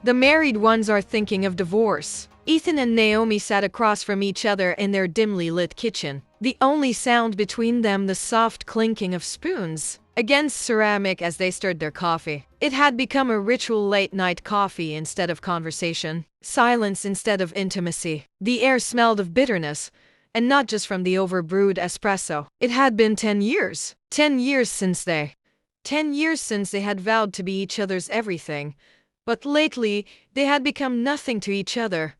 The married ones are thinking of divorce. Ethan and Naomi sat across from each other in their dimly lit kitchen. The only sound between them the soft clinking of spoons against ceramic as they stirred their coffee. It had become a ritual late-night coffee instead of conversation, silence instead of intimacy. The air smelled of bitterness, and not just from the overbrewed espresso. It had been 10 years. 10 years since they 10 years since they had vowed to be each other's everything. But lately, they had become nothing to each other.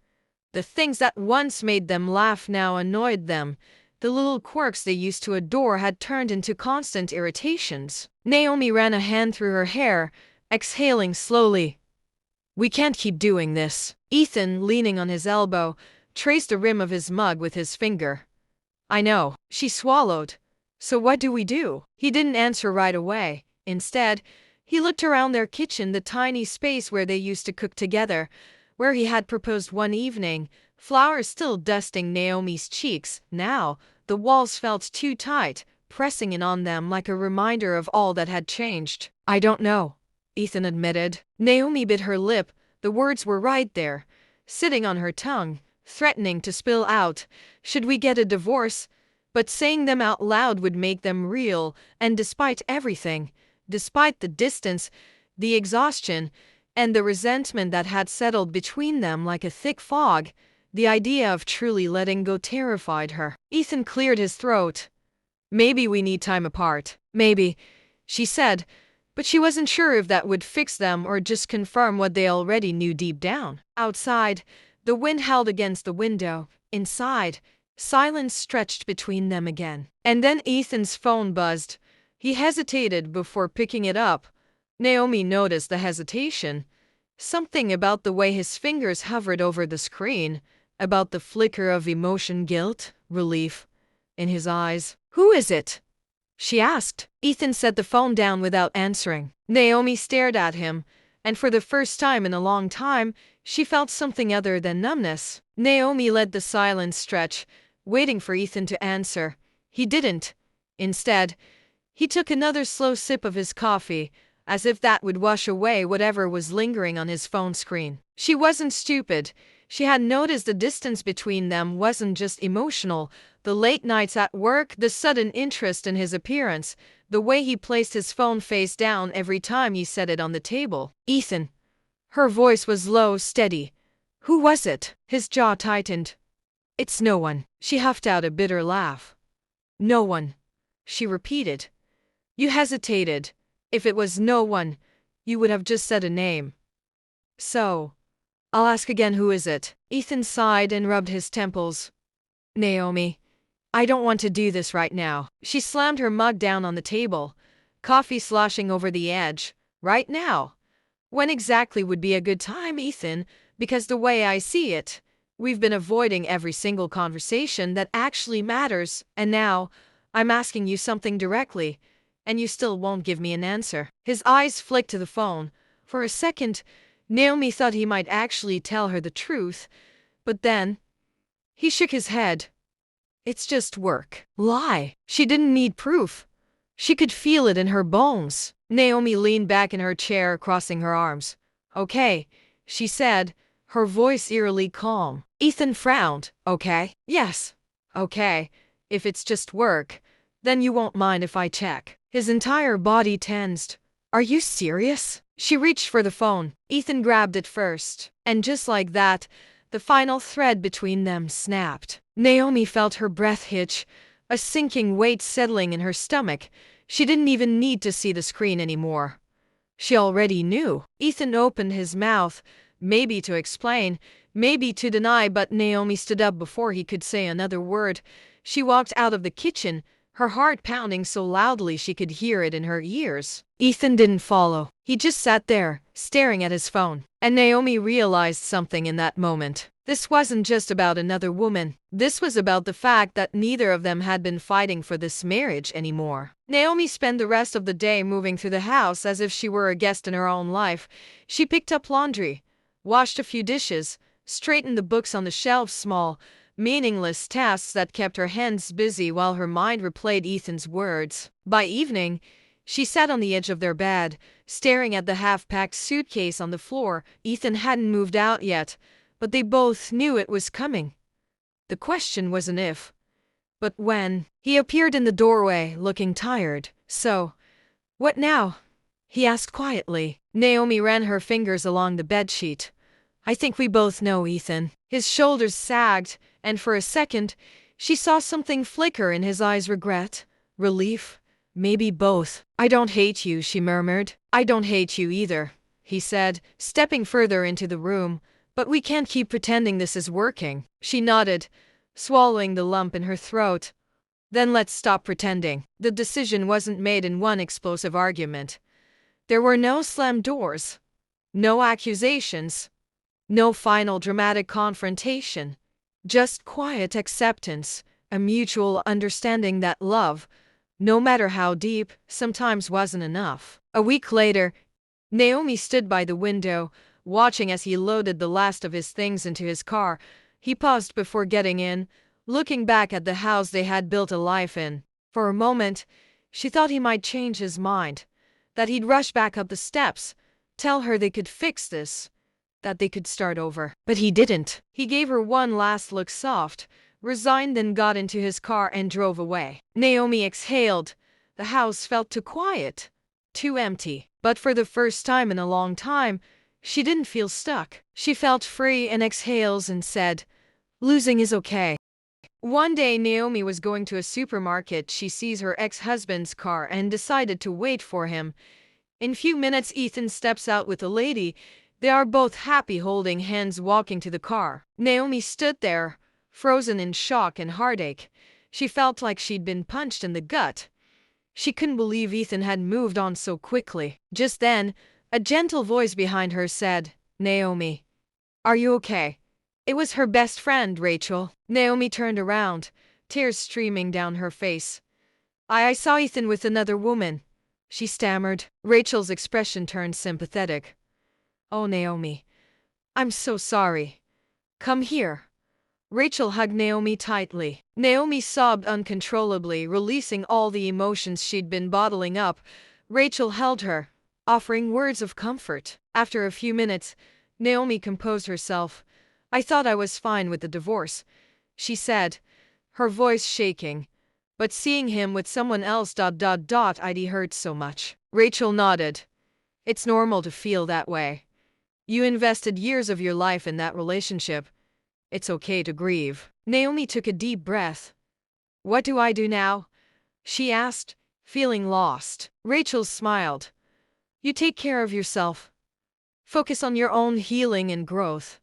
The things that once made them laugh now annoyed them. The little quirks they used to adore had turned into constant irritations. Naomi ran a hand through her hair, exhaling slowly. "We can't keep doing this." Ethan, leaning on his elbow, traced the rim of his mug with his finger. "I know," she swallowed. "So what do we do?" He didn't answer right away. Instead, he looked around their kitchen, the tiny space where they used to cook together, where he had proposed one evening, flowers still dusting Naomi's cheeks. Now, the walls felt too tight, pressing in on them like a reminder of all that had changed. "I don't know," Ethan admitted. Naomi bit her lip. The words were right there, sitting on her tongue, threatening to spill out. Should we get a divorce? But saying them out loud would make them real, and despite everything, despite the distance, the exhaustion, and the resentment that had settled between them like a thick fog, the idea of truly letting go terrified her. Ethan cleared his throat. "Maybe we need time apart." "Maybe," she said, but she wasn't sure if that would fix them or just confirm what they already knew deep down. Outside, the wind howled against the window. Inside, silence stretched between them again. And then Ethan's phone buzzed. He hesitated before picking it up. Naomi noticed the hesitation. Something about the way his fingers hovered over the screen, about the flicker of emotion, guilt, relief in his eyes. "Who is it?" she asked. Ethan set the phone down without answering. Naomi stared at him, and for the first time in a long time, she felt something other than numbness. Naomi let the silence stretch, waiting for Ethan to answer. He didn't. Instead, he took another slow sip of his coffee, as if that would wash away whatever was lingering on his phone screen. She wasn't stupid. She had noticed the distance between them wasn't just emotional. The late nights at work, the sudden interest in his appearance, the way he placed his phone face down every time he set it on the table. "Ethan." Her voice was low, steady. "Who was it?" His jaw tightened. "It's no one." She huffed out a bitter laugh. "No one," she repeated. "You hesitated. If it was no one, you would have just said a name." "So, I'll ask again, who is it?" Ethan sighed and rubbed his temples. "Naomi. I don't want to do this right now." She slammed her mug down on the table, coffee sloshing over the edge. "Right now? When exactly would be a good time, Ethan? Because the way I see it, we've been avoiding every single conversation that actually matters, and now, I'm asking you something directly, and you still won't give me an answer." His eyes flicked to the phone. For a second, Naomi thought he might actually tell her the truth, but then he shook his head. "It's just work." Lie. She didn't need proof. She could feel it in her bones. Naomi leaned back in her chair, crossing her arms. "Okay," she said, her voice eerily calm. Ethan frowned. "Okay?" "Yes. Okay. If it's just work, then you won't mind if I check." His entire body tensed. "Are you serious?" She reached for the phone. Ethan grabbed it first. And just like that, the final thread between them snapped. Naomi felt her breath hitch, a sinking weight settling in her stomach. She didn't even need to see the screen anymore. She already knew. Ethan opened his mouth, maybe to explain, maybe to deny, but Naomi stood up before he could say another word. She walked out of the kitchen, her heart pounding so loudly she could hear it in her ears. Ethan didn't follow. He just sat there, staring at his phone. And Naomi realized something in that moment. This wasn't just about another woman. This was about the fact that neither of them had been fighting for this marriage anymore. Naomi spent the rest of the day moving through the house as if she were a guest in her own life. She picked up laundry, washed a few dishes, straightened the books on the shelves, small, meaningless tasks that kept her hands busy while her mind replayed Ethan's words. By evening, she sat on the edge of their bed, staring at the half-packed suitcase on the floor. Ethan hadn't moved out yet, but they both knew it was coming. The question wasn't if, but when. He appeared in the doorway, looking tired. "So, what now?" he asked quietly. Naomi ran her fingers along the bedsheet. "I think we both know, Ethan." His shoulders sagged, and for a second, she saw something flicker in his eyes. Regret? Relief? Maybe both. "I don't hate you," she murmured. "I don't hate you either," he said, stepping further into the room. "But we can't keep pretending this is working." She nodded, swallowing the lump in her throat. "Then let's stop pretending." The decision wasn't made in one explosive argument. There were no slammed doors, no accusations, no final dramatic confrontation. Just quiet acceptance, a mutual understanding that love, no matter how deep, sometimes wasn't enough. A week later, Naomi stood by the window, watching as he loaded the last of his things into his car. He paused before getting in, looking back at the house they had built a life in. For a moment, she thought he might change his mind, that he'd rush back up the steps, tell her they could fix this, that they could start over. But he didn't. He gave her one last look, soft, resigned, then got into his car and drove away. Naomi exhaled. The house felt too quiet, too empty. But for the first time in a long time, she didn't feel stuck. She felt free and exhales and said, "Losing is okay." One day Naomi was going to a supermarket. She sees her ex-husband's car and decided to wait for him. In few minutes Ethan steps out with a lady. They are both happy, holding hands, walking to the car. Naomi stood there, frozen in shock and heartache. She felt like she'd been punched in the gut. She couldn't believe Ethan had moved on so quickly. Just then, a gentle voice behind her said, "Naomi, are you okay?" It was her best friend, Rachel. Naomi turned around, tears streaming down her face. I saw Ethan with another woman," she stammered. Rachel's expression turned sympathetic. "Oh, Naomi, I'm so sorry. Come here." Rachel hugged Naomi tightly. Naomi sobbed uncontrollably, releasing all the emotions she'd been bottling up. Rachel held her, offering words of comfort. After a few minutes, Naomi composed herself. "I thought I was fine with the divorce," she said, her voice shaking. "But seeing him with someone else I'd hurt so much." Rachel nodded. "It's normal to feel that way. You invested years of your life in that relationship. It's okay to grieve." Naomi took a deep breath. "What do I do now?" she asked, feeling lost. Rachel smiled. "You take care of yourself. Focus on your own healing and growth.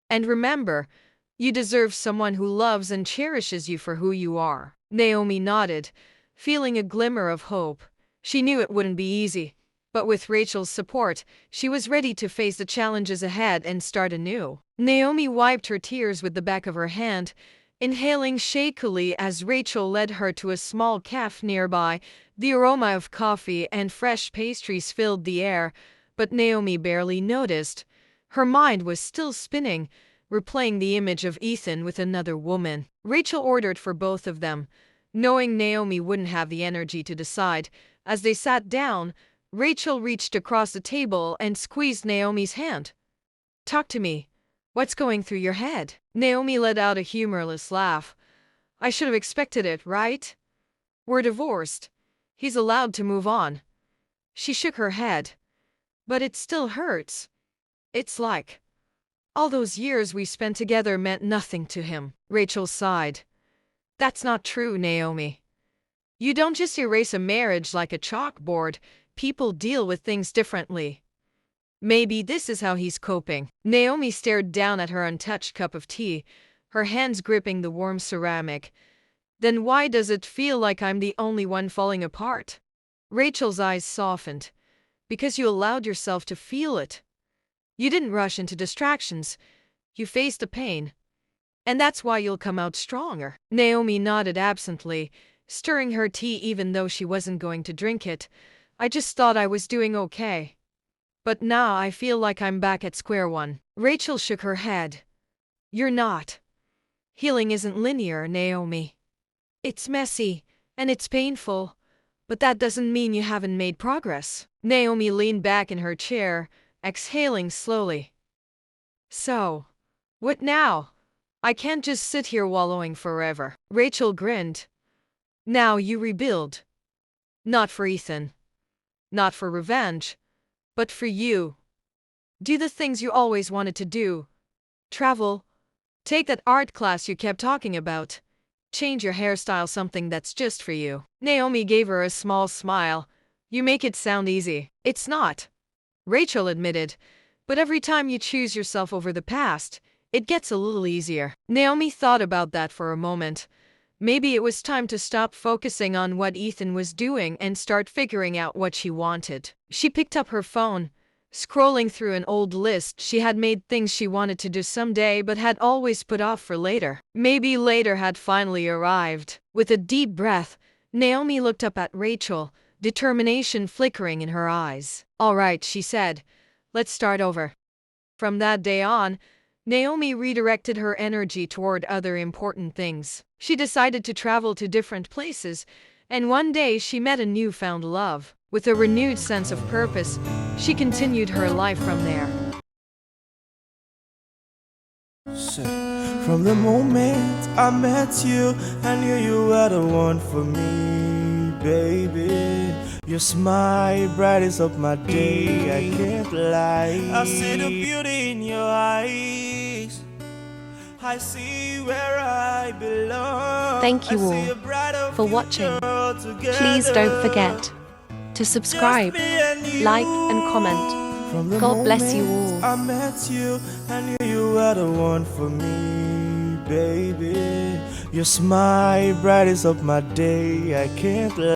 And remember, you deserve someone who loves and cherishes you for who you are." Naomi nodded, feeling a glimmer of hope. She knew it wouldn't be easy, but with Rachel's support, she was ready to face the challenges ahead and start anew. Naomi wiped her tears with the back of her hand, inhaling shakily as Rachel led her to a small cafe nearby. The aroma of coffee and fresh pastries filled the air, but Naomi barely noticed. Her mind was still spinning, replaying the image of Ethan with another woman. Rachel ordered for both of them, knowing Naomi wouldn't have the energy to decide. As they sat down, Rachel reached across the table and squeezed Naomi's hand. "Talk to me. What's going through your head?" Naomi let out a humorless laugh. "I should have expected it, right? We're divorced. He's allowed to move on." She shook her head. "But it still hurts. It's like all those years we spent together meant nothing to him." Rachel sighed. "That's not true, Naomi. You don't just erase a marriage like a chalkboard. People deal with things differently. Maybe this is how he's coping." Naomi stared down at her untouched cup of tea, her hands gripping the warm ceramic. "Then why does it feel like I'm the only one falling apart?" Rachel's eyes softened. "Because you allowed yourself to feel it. You didn't rush into distractions. You faced the pain. And that's why you'll come out stronger." Naomi nodded absently, stirring her tea even though she wasn't going to drink it. "I just thought I was doing okay. But now I feel like I'm back at square one." Rachel shook her head. "You're not. Healing isn't linear, Naomi. It's messy, and it's painful. But that doesn't mean you haven't made progress. Naomi leaned back in her chair, exhaling slowly. So, what now? I can't just sit here wallowing forever. Rachel grinned. Now you rebuild. Not for Ethan. Not for revenge. But for you. Do the things you always wanted to do. Travel. Take that art class you kept talking about. Change your hairstyle, something that's just for you. Naomi gave her a small smile. You make it sound easy. It's not. Rachel admitted. But every time you choose yourself over the past, it gets a little easier. Naomi thought about that for a moment. Maybe it was time to stop focusing on what Ethan was doing and start figuring out what she wanted. She picked up her phone, scrolling through an old list. She had made things she wanted to do someday but had always put off for later. Maybe later had finally arrived. With a deep breath, Naomi looked up at Rachel, determination flickering in her eyes. All right, she said. Let's start over. From that day on, Naomi redirected her energy toward other important things. She decided to travel to different places, and one day she met a newfound love. With a renewed sense of purpose, she continued her life from there. From the moment I met you, I knew you were the one for me, baby. Your smile brightens up my day, I can't lie. I see the beauty in your eyes. I see where I belong. Thank you all for watching. Please don't forget to subscribe, like and comment. God bless you all. I met you, I knew you were the one for me, baby. Your smile brightens up my day, I can't lie.